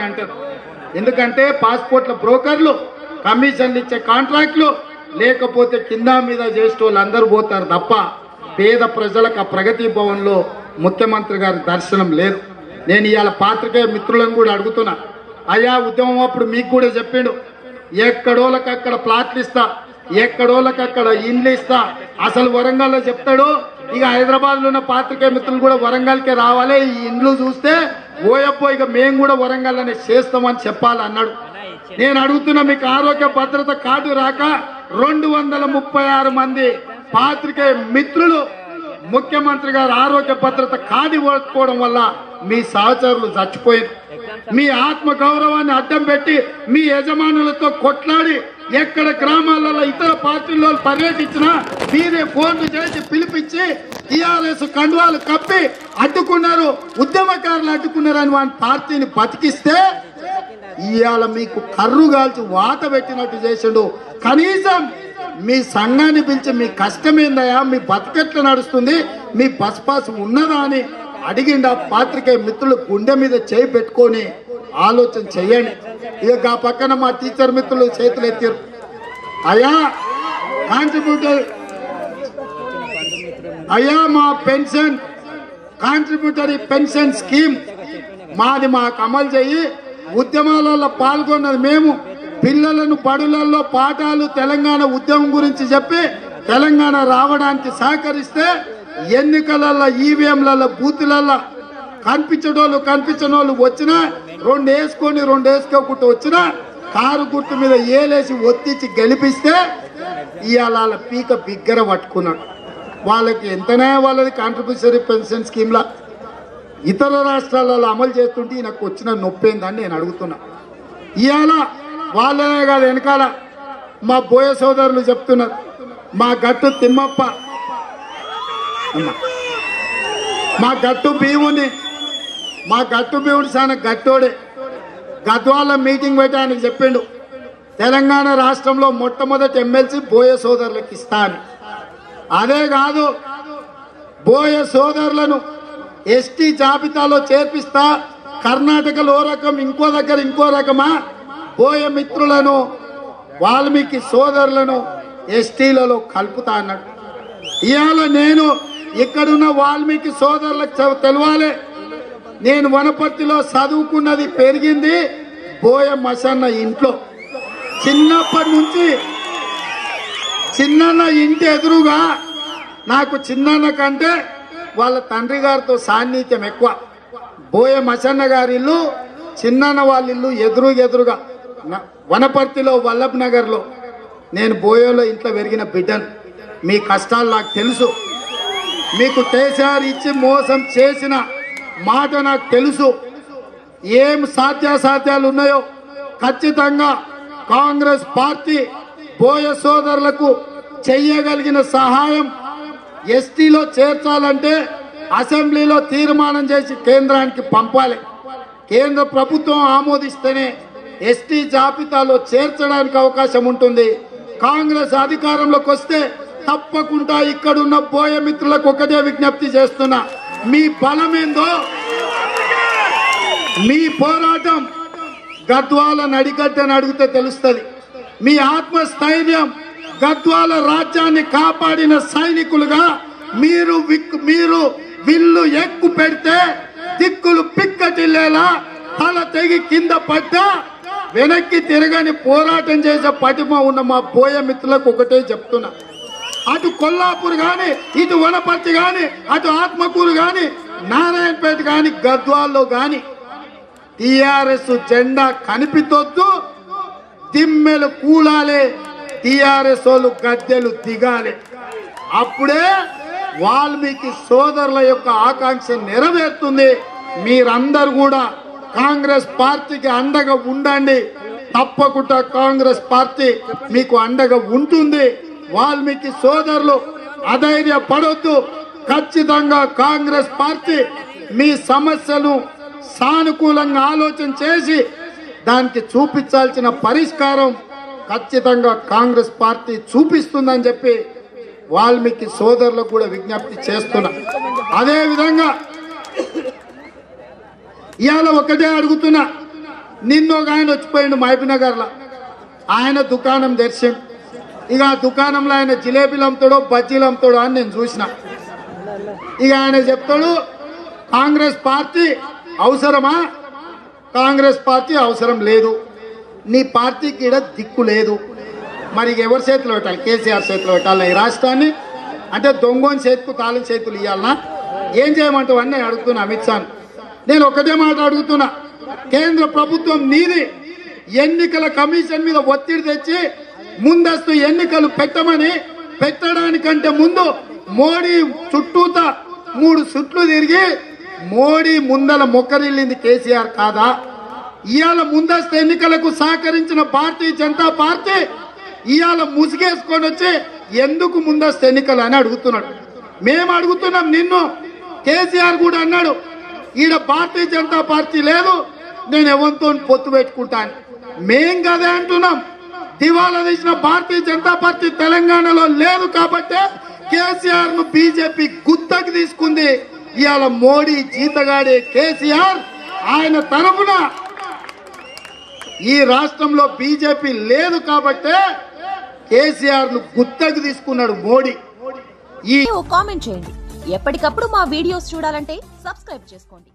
అంటారు. ఎందుకంటే పాస్పోర్ట్ల బ్రోకర్లు, కమిషన్లు ఇచ్చే కాంట్రాక్ట్లు, లేకపోతే కింద మీద చేసే వాళ్ళందరూ పోతారు తప్ప పేద ప్రజలకు ఆ ప్రగతి భవన్లో ముఖ్యమంత్రి గారి దర్శనం లేదు. నేను ఇవాళ పాత్రికేయ మిత్రులను కూడా అడుగుతున్నా, అయ్యా ఉద్యమం అప్పుడు మీకు కూడా చెప్పిండు, ఎక్కడోళ్ళకి అక్కడ ప్లాట్లు ఇస్తా, ఎక్కడోళ్ళకి అక్కడ ఇండ్లు ఇస్తా. అసలు వరంగల్లో చెప్తాడు, ఇక హైదరాబాద్ లో ఉన్న పాత్రికేయ మిత్రులు కూడా వరంగల్కే రావాలి, ఈ ఇండ్లు చూస్తే ఓయప్పో ఇక మేము కూడా వరంగల్ అనే చేస్తామని చెప్పాలన్నాడు. నేను అడుగుతున్నా, మీకు ఆరోగ్య భద్రత కార్డు రాక 236 మంది పాత్రికేయ మిత్రులు ముఖ్యమంత్రి గారు ఆరోగ్య భద్రత కార్డు ఇవ్వకపోవడం వల్ల మీ సహచరులు చచ్చిపోయారు. మీ ఆత్మ గౌరవాన్ని అడ్డం పెట్టి మీ యజమానులతో కొట్లాడి ఎక్కడ గ్రామాలలో ఇతర పార్టీల్లో పర్యటించినా మీరే ఫోన్లు చేసి పిలిపించి టీఆర్ఎస్ కండువాలు కప్పి అడ్డుకున్నారు, ఉద్యమకారులు అడ్డుకున్నారని వాని పార్టీని బతికిస్తే ఇవాళ మీకు కర్రు కాల్చి వాత పెట్టినట్టు చేసిండు. కనీసం మీ సంఘాన్ని పిలిచి మీ కష్టమేందయా, మీ బతికెట్లా నడుస్తుంది, మీ బస్ పాస్ ఉన్నదా అని అడిగిండు. ఆ పాత్రికేయ మిత్రులు గుండె మీద చేయి పెట్టుకొని ఆలోచన చెయ్యండి. ఇక ఆ పక్కన మా టీచర్ మిత్రులు చేతులు ఎత్తారు, అయ్యా కాంట్రిబ్యూటర్, అయ్యా మా పెన్షన్ కాంట్రిబ్యూటరీ పెన్షన్ స్కీమ్ మాది మాకు అమలు చెయ్యి, ఉద్యమాలలో పాల్గొన్నది మేము, పిల్లలను బడులలో పాఠాలు తెలంగాణ ఉద్యమం గురించి చెప్పి తెలంగాణ రావడానికి సహకరిస్తే ఎన్నికలలో ఈవీఎంలలో బూతులలో కనిపించనోళ్ళు వచ్చినా 2 వేసుకొని 2 వేసుకోకుండా వచ్చినా కారు గుర్తు మీద ఏలేసి ఒత్తిచ్చి గెలిపిస్తే ఇవాళ పీక బిగ్గర పట్టుకున్నాడు. వాళ్ళకి ఎంతనే వాళ్ళది కాంట్రిబ్యూటరీ పెన్షన్ స్కీమ్లా ఇతర రాష్ట్రాలలో అమలు చేస్తుంటే నాకు వచ్చిన నొప్పేందని నేను అడుగుతున్నా. ఇవాళ వాళ్ళనే కాదు, వెనకాల మా బోయ సోదరులు చెప్తున్నారు, మా గట్టు తిమ్మప్ప, మా గట్టు భీముని, మా గట్టు భీముడు చాలా గట్టోడే గద్వాల మీటింగ్ పెట్టడానికి చెప్పిండు, తెలంగాణ రాష్ట్రంలో మొట్టమొదటి ఎమ్మెల్సీ బోయ సోదరులకు ఇస్తా అని. అదే కాదు, బోయ సోదరులను ఎస్టీ జాబితాలో చేర్పిస్తా, కర్ణాటకలో ఓ రకం, ఇంకో దగ్గర ఇంకో రకమా, బోయ మిత్రులను వాల్మీకి సోదరులను ఎస్టీలలో కలుపుతా అన్నాడు. ఇవాళ నేను ఇక్కడున్న వాల్మీకి సోదరులకు తెలవాలి, నేను వనపర్తిలో చదువుకున్నది పెరిగింది బోయ మసన్న ఇంట్లో. చిన్నప్పటి నుంచి చిన్నన్న ఇంటి ఎదురుగా నాకు చిన్నన్న కంటే వాళ్ళ తండ్రి గారితో సాన్నిధ్యం ఎక్కువ. బోయ మసన్న గారి ఇల్లు, చిన్నన్న వాళ్ళ ఇల్లు ఎదురుగా వనపర్తిలో వల్లభ్ నగర్లో. నేను బోయోలో ఇంట్లో పెరిగిన బిడ్డను, మీ కష్టాలు నాకు తెలుసు, మీకు కేసీఆర్ ఇచ్చి మోసం చేసిన మాట నాకు తెలుసు. ఏం సాధ్యాసాధ్యాలు ఉన్నాయో ఖచ్చితంగా కాంగ్రెస్ పార్టీ బోయ సోదరులకు చెయ్యగలిగిన సహాయం, ఎస్టీలో చేర్చాలంటే అసెంబ్లీలో తీర్మానం చేసి కేంద్రానికి పంపాలి. కేంద్ర ప్రభుత్వం ఆమోదిస్తేనే ఎస్టీ జాబితాలో చేర్చడానికి అవకాశం ఉంటుంది. కాంగ్రెస్ అధికారంలోకి వస్తే తప్పకుండా ఇక్కడున్న బోయ మిత్రులకు ఒకటే విజ్ఞప్తి చేస్తున్నా, మీ బలమేందో, మీ పోరాటం గద్వాల నడిగడ్డని అడిగితే తెలుస్తుంది. మీ ఆత్మస్థైర్యం గద్వాల రాజ్యాన్ని కాపాడిన సైనికులుగా మీరు విల్లు ఎక్కు పెడితే దిక్కులు పిక్కటిల్లేలా తల తెగి కింద పడ్డా వెనక్కి తిరగని పోరాటం చేసే పటిమ ఉన్న మా బోయ మిత్రులకు ఒకటే చెప్తున్నా, అటు కొల్లాపూర్ గాని, ఇటు వనపర్తి గాని, అటు ఆత్మకూరు గాని, నారాయణపేట గాని, గద్వాల్లో గాని టిఆర్ఎస్ జెండా కనిపించొద్దు, దిమ్మెలు కూలాలే, టిఆర్ఎస్ వాళ్ళు గద్దెలు దిగాలి. అప్పుడే వాల్మీకి సోదరుల యొక్క ఆకాంక్ష నెరవేరుతుంది. మీరందరూ కూడా కాంగ్రెస్ పార్టీకి అండగా ఉండండి, తప్పకుండా కాంగ్రెస్ పార్టీ మీకు అండగా ఉంటుంది. వాల్మీకి సోదరులు అధైర్యపడొద్దు, ఖచ్చితంగా కాంగ్రెస్ పార్టీ మీ సమస్యను సానుకూలంగా ఆలోచన చేసి దానికి చూపించాల్సిన పరిష్కారం ఖచ్చితంగా కాంగ్రెస్ పార్టీ చూపిస్తుందని చెప్పి వాల్మీకి సోదరులకు కూడా విజ్ఞప్తి చేస్తున్నా. అదే విధంగా ఇవాళ ఒకటే అడుగుతున్నా, నిన్న ఒక ఆయన వచ్చిపోయిండు మహబూబ్నగర్లో, ఆయన దుకాణం తెరిచిండు. ఇక ఆ దుకాణంలో ఆయన జిలేబీలు అమ్ముతాడో బజ్జీలు అమ్ముతాడో అని నేను చూసిన. ఇక ఆయన చెప్తాడు కాంగ్రెస్ పార్టీ అవసరమా, కాంగ్రెస్ పార్టీ అవసరం లేదు, నీ పార్టీకి ఈడ దిక్కు లేదు. మరి ఎవరి చేతిలో పెట్టాలి? కేసీఆర్ చేతిలో పెట్టాలి ఈ రాష్ట్రాన్ని? అంటే దొంగోని చేతికి తాళం చేతులు ఇవ్వాలన్నా? ఏం చేయమంటావు అని నేను అడుగుతున్నా అమిత్ షాని. నేను ఒకటే మాట అడుగుతున్నా, కేంద్ర ప్రభుత్వం నీది, ఎన్నికల కమిషన్ మీద ఒత్తిడి తెచ్చి ముందస్తు ఎన్నికలు పెట్టమని, పెట్టడానికంటే ముందు మోడీ చుట్టూత 3 సుట్లు తిరిగి మోడీ ముందల మొక్కరిల్లింది కేసీఆర్ కాదా? ఇవాళ ముందస్తు ఎన్నికలకు సహకరించిన భారతీయ జనతా పార్టీ ఇవాళ ముసుగేసుకొని వచ్చి ఎందుకు ముందస్తు ఎన్నికలు అని అడుగుతున్నాడు. మేము అడుగుతున్నాం నిన్ను. కేసీఆర్ కూడా అన్నాడు ఈడ భారతీయ జనతా పార్టీ లేదు, నేను ఎవరితో పొత్తు పెట్టుకుంటాను. మేం కదే అంటున్నాం. దివాలా తీసిన భారతీయ జనతా పార్టీ తెలంగాణలో లేదు కాబట్టి కేసీఆర్ ను బీజేపీ గుత్తకు తీసుకుంది. ఇవాళ మోడీ జీతగాడే కేసీఆర్, ఆయన తరఫున ఈ రాష్ట్రంలో బీజేపీ లేదు కాబట్టి కేసీఆర్ ను గుత్తకు తీసుకున్నాడు మోడీ. కామెంట్ చేయండి. ఎప్పటికప్పుడు మా వీడియోస్ చూడాలంటే సబ్స్క్రైబ్ చేసుకోండి.